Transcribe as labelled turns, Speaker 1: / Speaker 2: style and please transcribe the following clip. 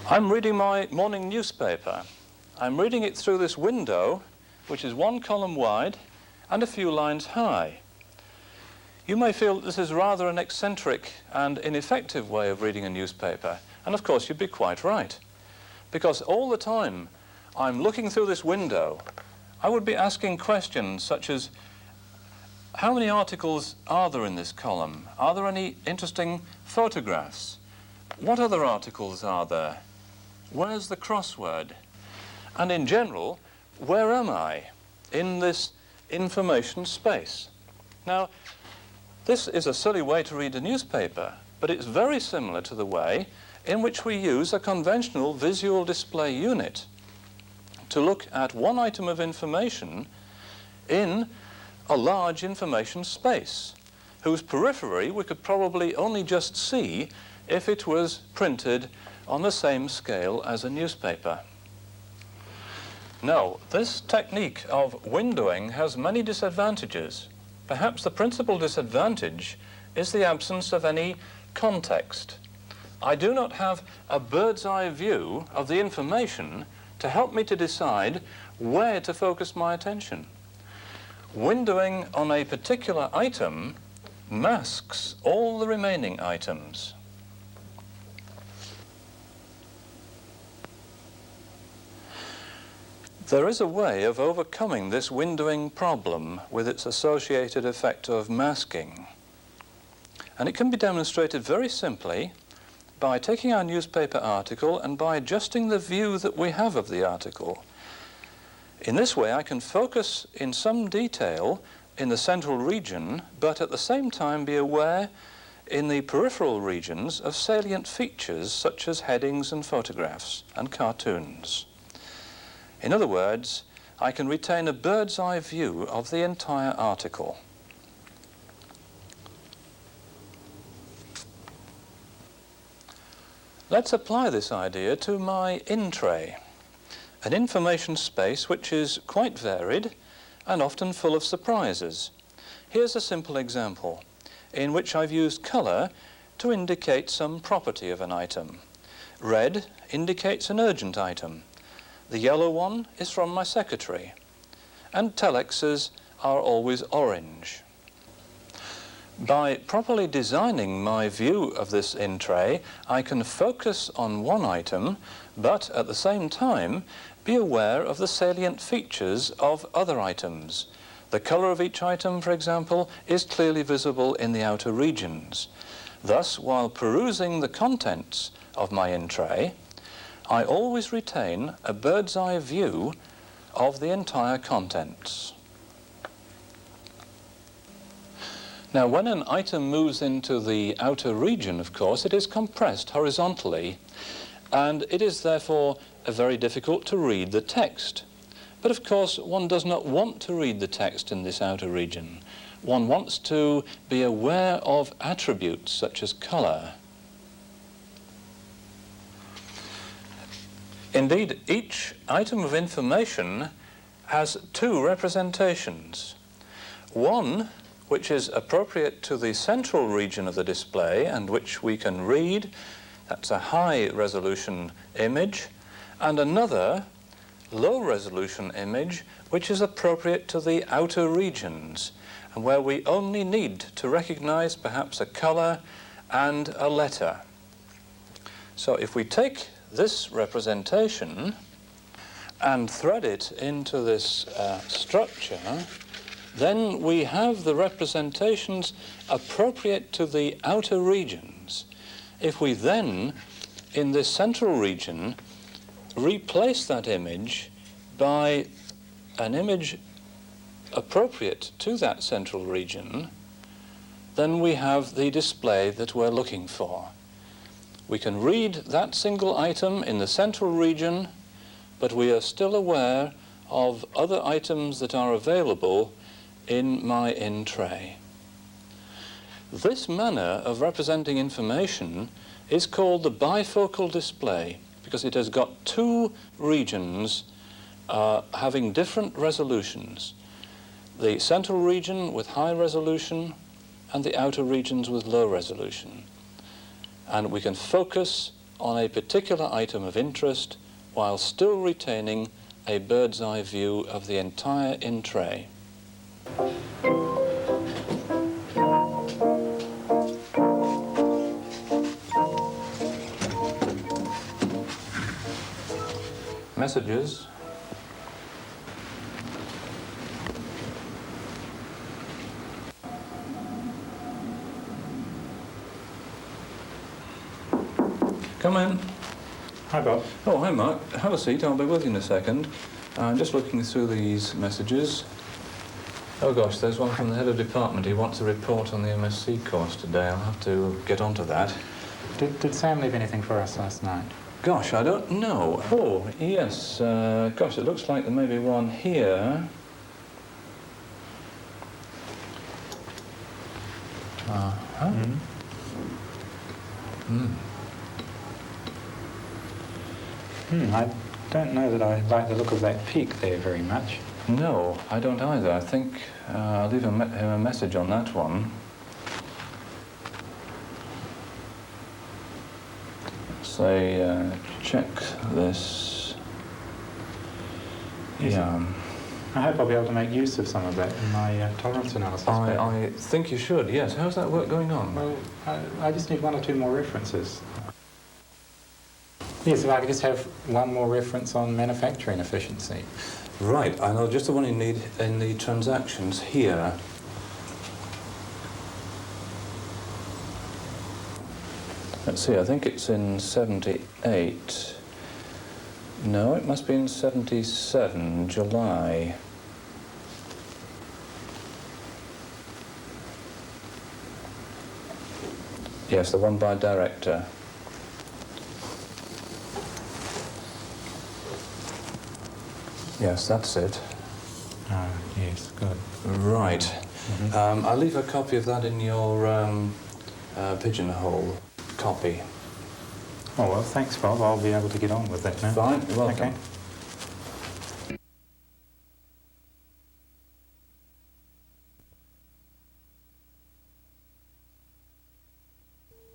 Speaker 1: I'm reading my morning newspaper. I'm reading it through this window, which is 1 column wide and a few lines high. You may feel that this is rather an eccentric and ineffective way of reading a newspaper, and of course you'd be quite right, because all the time I'm looking through this window, I would be asking questions such as, how many articles are there in this column? Are there any interesting photographs? What other articles are there? Where's the crossword? And in general, where am I in this information space? Now, this is a silly way to read a newspaper, but it's very similar to the way in which we use a conventional visual display unit to look at one item of information in a large information space, whose periphery we could probably only just see if it was printed on the same scale as a newspaper. Now, this technique of windowing has many disadvantages. Perhaps the principal disadvantage is the absence of any context. I do not have a bird's eye view of the information to help me to decide where to focus my attention. Windowing on a particular item masks all the remaining items. There is a way of overcoming this windowing problem with its associated effect of masking. And it can be demonstrated very simply by taking our newspaper article and by adjusting the view that we have of the article. In this way, I can focus in some detail in the central region, but at the same time be aware in the peripheral regions of salient features such as headings and photographs and cartoons. In other words, I can retain a bird's eye view of the entire article. Let's apply this idea to my in-tray, an information space which is quite varied and often full of surprises. Here's a simple example in which I've used colour to indicate some property of an item. Red indicates an urgent item. The yellow one is from my secretary, and telexes are always orange. By properly designing my view of this in-tray, I can focus on one item, but at the same time be aware of the salient features of other items. The colour of each item, for example, is clearly visible in the outer regions. Thus, while perusing the contents of my in-tray, I always retain a bird's eye view of the entire contents. Now, when an item moves into the outer region, of course, it is compressed horizontally, and it is therefore very difficult to read the text. But of course, one does not want to read the text in this outer region. One wants to be aware of attributes such as colour. Indeed, each item of information has two representations. One, which is appropriate to the central region of the display and which we can read, that's a high resolution image, and another low resolution image which is appropriate to the outer regions and where we only need to recognize perhaps a color and a letter. So if we take this representation and thread it into this structure, then we have the representations appropriate to the outer regions. If we then, in this central region, replace that image by an image appropriate to that central region, then we have the display that we're looking for. We can read that single item in the central region, but we are still aware of other items that are available in my in-tray. This manner of representing information is called the bifocal display because it has got two regions having different resolutions. the central region with high resolution and the outer regions with low resolution. And we can focus on a particular item of interest while still retaining a bird's eye view of the entire in-tray. Messages. Come in.
Speaker 2: Hi, Bob.
Speaker 1: Oh, hi, Mark. Have a seat. I'll be with you in a second. I'm just looking through these messages. Oh, gosh, there's one from the head of department. He wants a report on the MSc course today. I'll have to get onto that.
Speaker 2: Did Sam leave anything for us last night?
Speaker 1: Gosh, I don't know. Oh, yes. Gosh, it looks like there may be one here. Uh-huh.
Speaker 2: I don't know that I like the look of that peak there very much.
Speaker 1: No, I don't either. I think I'll leave him a message on that one. Say, check this.
Speaker 2: Yes.
Speaker 1: Yeah.
Speaker 2: I hope I'll be able to make use of some of that in my tolerance analysis.
Speaker 1: I think you should, yes. How's that work going on?
Speaker 2: Well, I just need one or two more references. Yes, if I could just have one more reference on manufacturing efficiency.
Speaker 1: Right, I know just the one you need in the transactions here. Let's see, I think it's in 78. No, it must be in 77, July. Yes, the one by director. Yes, that's it.
Speaker 2: Oh, yes, good.
Speaker 1: Right.
Speaker 2: Mm-hmm.
Speaker 1: I'll leave a copy of that in your pigeonhole copy.
Speaker 2: Oh, well, thanks, Bob. I'll be able to get on with that now.
Speaker 1: Fine, you're welcome.
Speaker 2: Okay.